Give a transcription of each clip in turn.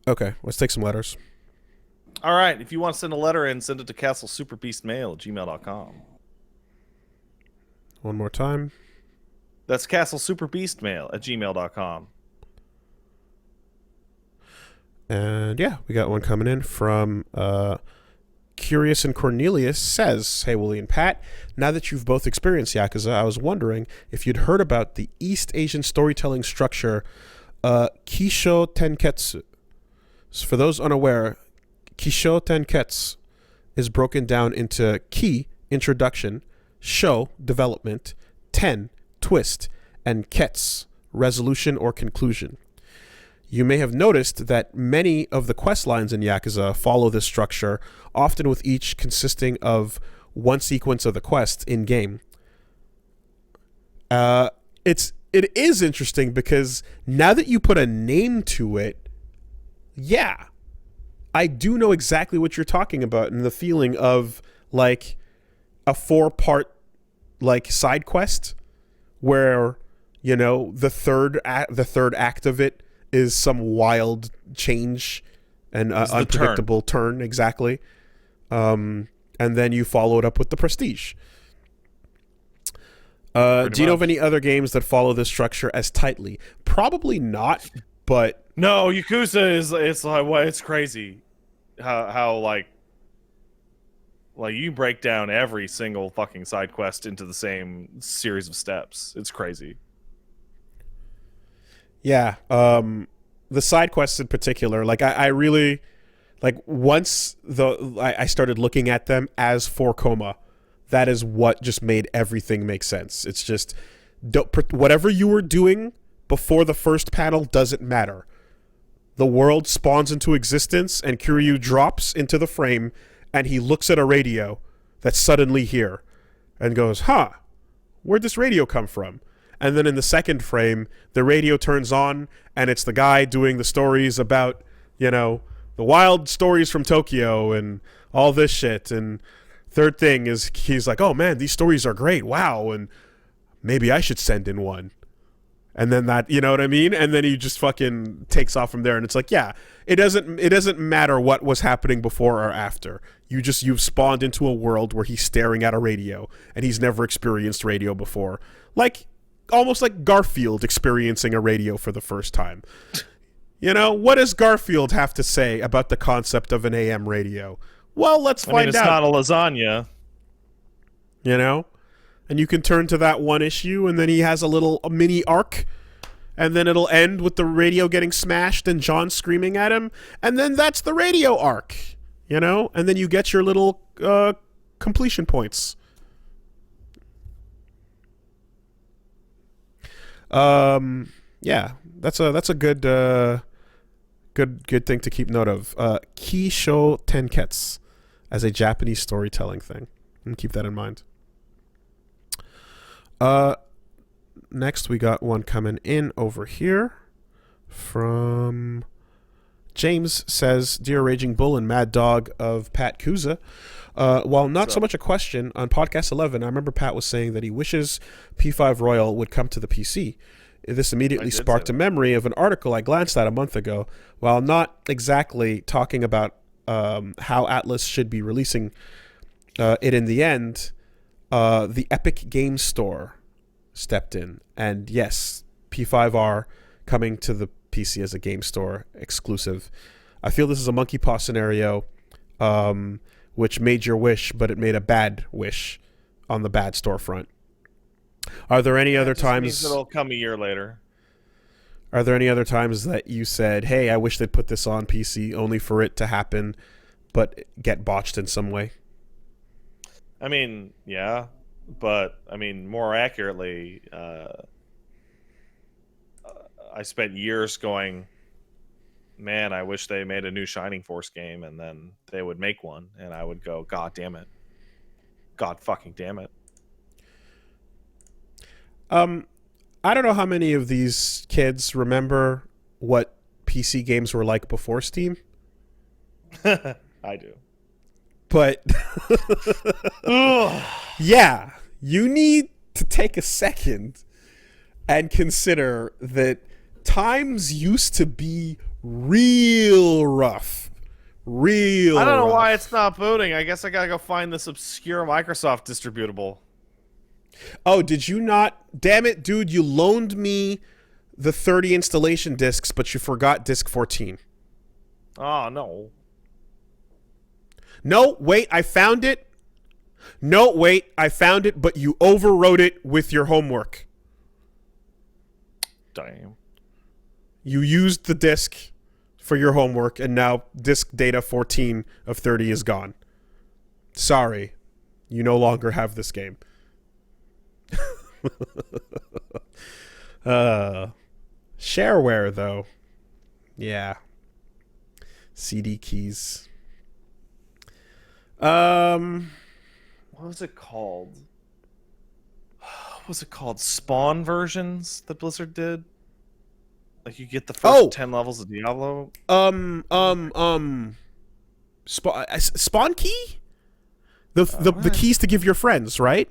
Okay, let's take some letters. All right. If you want to send a letter in, send it to castlesuperbeastmail@gmail.com. One more time. That's castlesuperbeastmail@gmail.com. And yeah, we got one coming in from Curious and Cornelius says, "Hey, Woolie and Pat, now that you've both experienced Yakuza, I was wondering if you'd heard about the East Asian storytelling structure, Kisho Tenketsu. So for those unaware, Kisho Tenketsu is broken down into Ki, introduction, Sho, development, Ten, twist, and Ketsu, resolution or conclusion. You may have noticed that many of the quest lines in Yakuza follow this structure, often with each consisting of one sequence of the quest in game. It is interesting because now that you put a name to it, yeah, I do know exactly what you're talking about, and the feeling of like a 4-part like side quest where the third act of it is some wild change and unpredictable turn. Exactly. And then you follow it up with the Prestige. Do you know of any other games that follow this structure as tightly? Probably not, but no, Yakuza it's crazy how like you break down every single fucking side quest into the same series of steps. It's crazy. Yeah, the side quests in particular, like I really like once I started looking at them as 4 that is what just made everything make sense. It's just whatever you were doing before the first panel doesn't matter. The world spawns into existence and Kiryu drops into the frame and he looks at a radio that's suddenly here and goes, "Huh, where'd this radio come from?" And then in the second frame, the radio turns on and it's the guy doing the stories about, the wild stories from Tokyo and all this shit. And third thing is he's like, "Oh man, these stories are great. Wow. And maybe I should send in one." And then that, you know what I mean? And then he just fucking takes off from there. And it's like, yeah, it doesn't matter what was happening before or after. You've spawned into a world where he's staring at a radio and he's never experienced radio before. Like, almost like Garfield experiencing a radio for the first time. What does Garfield have to say about the concept of an AM radio? Well, let's find it's out. Not a lasagna. And you can turn to that one issue, and then he has a mini arc, and then it'll end with the radio getting smashed and John screaming at him, and then that's the radio arc, and then you get your little completion points. Yeah, that's a good thing to keep note of. Kisho Tenketsu as a Japanese storytelling thing, and keep that in mind. Next we got one coming in over here from James. Says, "Dear Raging Bull and Mad Dog of Pat Kuza, while not so much a question, on podcast 11, I remember Pat was saying that he wishes P5 Royal would come to the PC. This immediately sparked a memory of an article I glanced at a month ago. While not exactly talking about how Atlas should be releasing it in the end, the Epic Games Store stepped in. And yes, P5R coming to the PC as a game store exclusive. I feel this is a monkey paw scenario, which made your wish, but it made a bad wish on the bad storefront. Are there any other times it'll come a year later? Are there any other times that you said, "Hey, I wish they'd put this on PC," only for it to happen, but get botched in some way? I mean, yeah, but I mean, more accurately, I spent years going, "Man, I wish they made a new Shining Force game," and then they would make one, and I would go, "God damn it, God fucking damn it." I don't know how many of these kids remember what PC games were like before Steam. I do. But yeah, you need to take a second and consider that times used to be Real rough. Real I don't know rough. why it's not booting. I guess I gotta go find this obscure Microsoft distributable. Oh, did you not? Damn it, dude, you loaned me the 30 installation discs, but you forgot disc 14. Oh, no. No, wait, I found it. No, wait, I found it, but you overwrote it with your homework. Damn. You used the disc for your homework, and now disc data 14 of 30 is gone. Sorry. You no longer have this game. Shareware, though. Yeah. CD keys. What was it called? What was it called? Spawn versions that Blizzard did? Like you get the first 10 levels of Diablo? Spawn key? The keys to give your friends, right?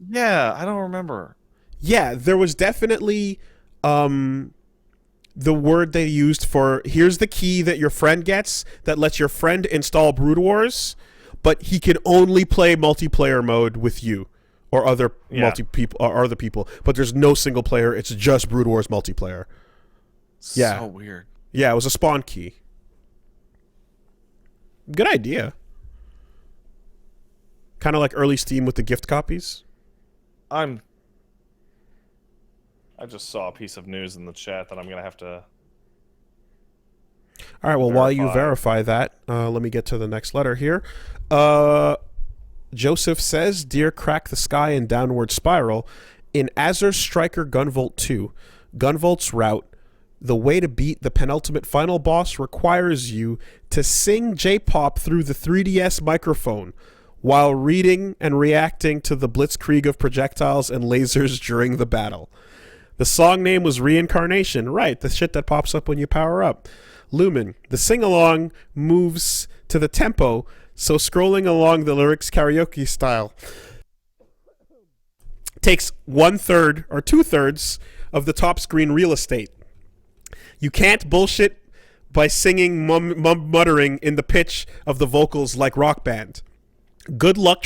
Yeah, I don't remember. Yeah, there was definitely the word they used for here's the key that your friend gets that lets your friend install Brood Wars, but he can only play multiplayer mode with you or other other people. But there's no single player. It's just Brood Wars multiplayer. Yeah. So weird. Yeah, it was a spawn key. Good idea. Kind of like early Steam with the gift copies. I just saw a piece of news in the chat that I'm going to have to... All right, well, while you verify that, let me get to the next letter here. Joseph says, Dear Crack the Sky and Downward Spiral, in Azure Striker Gunvolt 2, Gunvolt's route, the way to beat the penultimate final boss requires you to sing J-pop through the 3DS microphone while reading and reacting to the blitzkrieg of projectiles and lasers during the battle. The song name was Reincarnation. Right, the shit that pops up when you power up. Lumen. The sing-along moves to the tempo, so scrolling along the lyrics karaoke style takes 1/3 or 2/3 of the top screen real estate. You can't bullshit by singing muttering in the pitch of the vocals like Rock Band. Good luck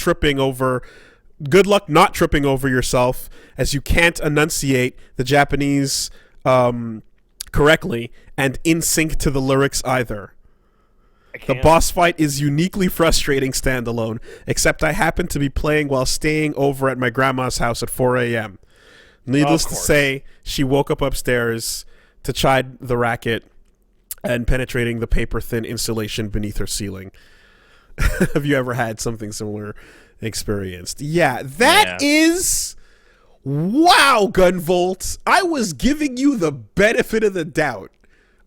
not tripping over yourself, as you can't enunciate the Japanese correctly and in sync to the lyrics either. The boss fight is uniquely frustrating standalone, except I happen to be playing while staying over at my grandma's house at 4 a.m. Needless to say, she woke up upstairs to chide the racket and penetrating the paper-thin insulation beneath her ceiling. Have you ever had something similar experienced? Yeah, that is... Wow, Gunvolt. I was giving you the benefit of the doubt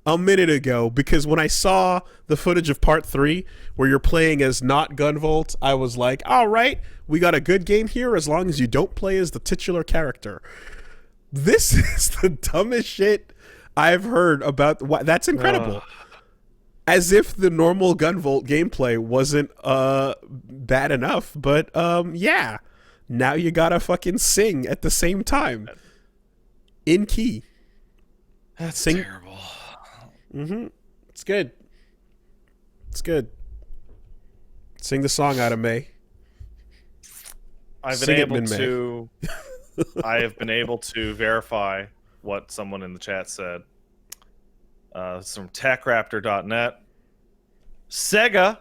a minute ago, because when I saw the footage of part 3 where you're playing as not Gunvolt, I was like, all right, we got a good game here as long as you don't play as the titular character. This is the dumbest shit I've heard about. That's incredible. As if the normal Gunvolt gameplay wasn't bad enough, but yeah. Now you gotta fucking sing at the same time. In key. That's terrible. Mm-hmm. It's good. It's good. Sing the song out of May. I have been able to verify what someone in the chat said. It's from techraptor.net. Sega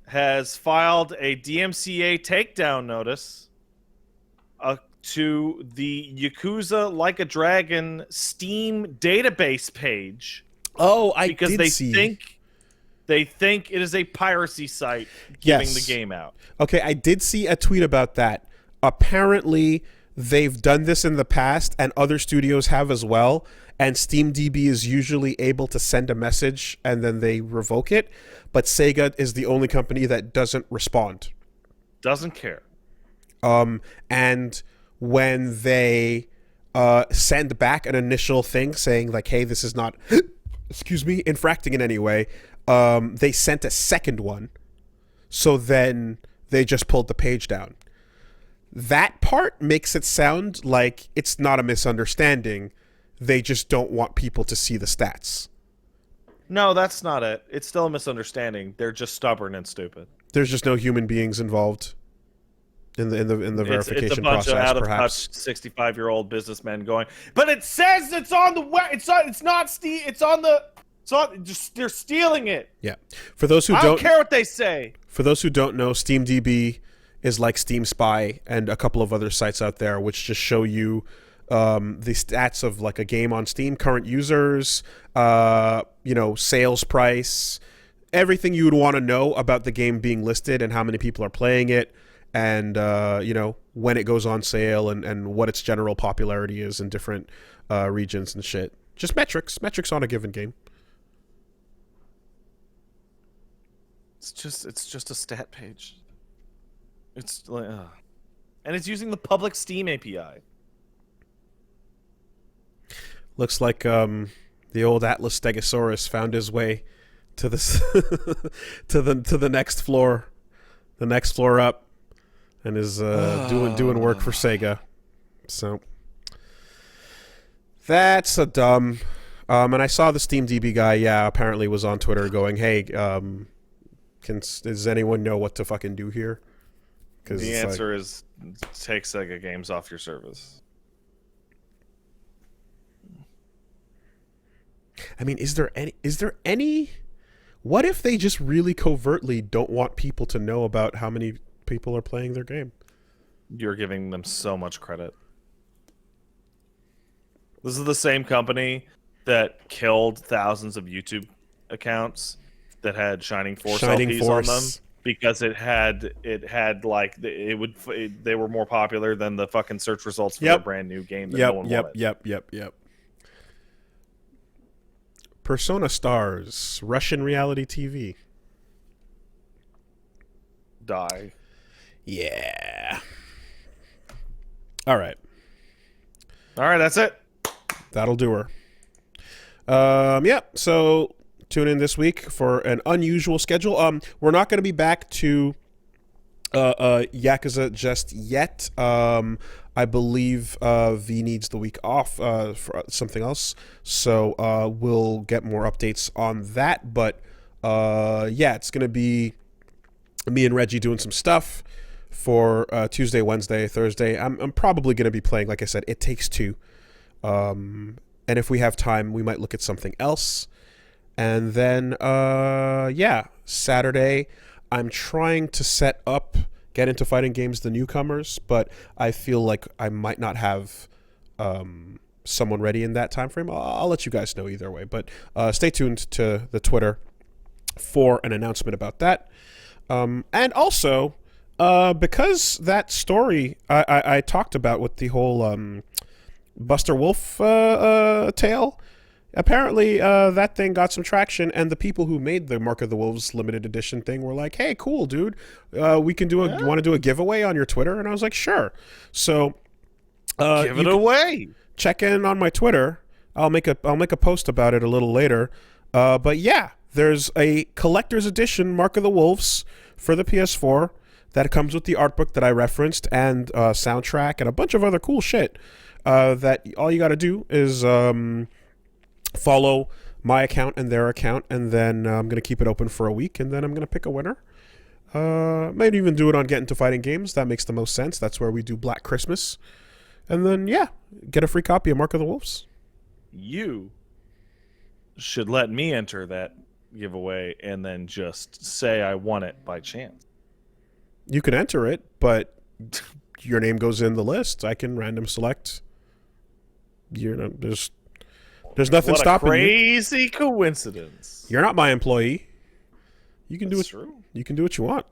has filed a DMCA takedown notice to the Yakuza Like a Dragon Steam database page. Oh, because they think it is a piracy site giving the game out. Okay, I did see a tweet about that. Apparently, they've done this in the past, and other studios have as well. And SteamDB is usually able to send a message and then they revoke it. But Sega is the only company that doesn't respond. Doesn't care. And when they send back an initial thing saying like, hey, this is not, excuse me, infracting in any way, they sent a second one. So then they just pulled the page down. That part makes it sound like it's not a misunderstanding. They just don't want people to see the stats. No, that's not it. It's still a misunderstanding. They're just stubborn and stupid. There's just no human beings involved in the verification It's a bunch process, of out of perhaps. touch 65-year-old businessmen going, but it says it's on the web. It's not Steve. It's on the. Just they're stealing it. Yeah. For those who I don't care what they say. For those who don't know, SteamDB is like Steam Spy and a couple of other sites out there, which just show you the stats of like a game on Steam, current users, sales price, everything you would want to know about the game being listed and how many people are playing it, and when it goes on sale and what its general popularity is in different regions and shit. Just metrics on a given game. It's just a stat page. It's like, and it's using the public Steam API. Looks like the old Atlas Stegosaurus found his way to this to the next floor, up, and is doing work for Sega. So that's a dumb. And I saw the SteamDB guy. Yeah, apparently was on Twitter going, "Hey, does anyone know what to fucking do here?" Because the answer is take Sega games off your service. I mean, is there any what if they just really covertly don't want people to know about how many people are playing their game? You're giving them so much credit. This is the same company that killed thousands of YouTube accounts that had Shining Force LPs on them because they were more popular than the fucking search results for their brand new game that no one wanted. Yep. Persona Stars, Russian reality TV. Die. Yeah. All right, that's it. That'll do her. So tune in this week for an unusual schedule. We're not going to be back to Yakuza just yet. I believe V needs the week off for something else, so we'll get more updates on that. But it's going to be me and Reggie doing some stuff for Tuesday, Wednesday, Thursday. I'm probably going to be playing, like I said, It Takes Two. And if we have time, we might look at something else. And then, Saturday, I'm trying to get into fighting games, the newcomers, but I feel like I might not have someone ready in that time frame. I'll let you guys know either way, but stay tuned to the Twitter for an announcement about that. And also, because that story I talked about with the whole Buster Wolf tale, apparently that thing got some traction, and the people who made the Mark of the Wolves limited edition thing were like, "Hey, cool, dude, we can do you want to do a giveaway on your Twitter?" And I was like, "Sure." So give it away. Check in on my Twitter. I'll make a post about it a little later. But yeah, there's a collector's edition Mark of the Wolves for the PS4 that comes with the art book that I referenced and soundtrack and a bunch of other cool shit. That all you got to do is follow my account and their account, and then I'm going to keep it open for a week, and then I'm going to pick a winner. Might even do it on Get Into Fighting Games. That makes the most sense. That's where we do Black Christmas. And then, get a free copy of Mark of the Wolves. You should let me enter that giveaway and then just say I won it by chance. You can enter it, but your name goes in the list. I can random select. There's nothing stopping you. What a crazy coincidence. You're not my employee. You can do That's it. true. You can do what you want.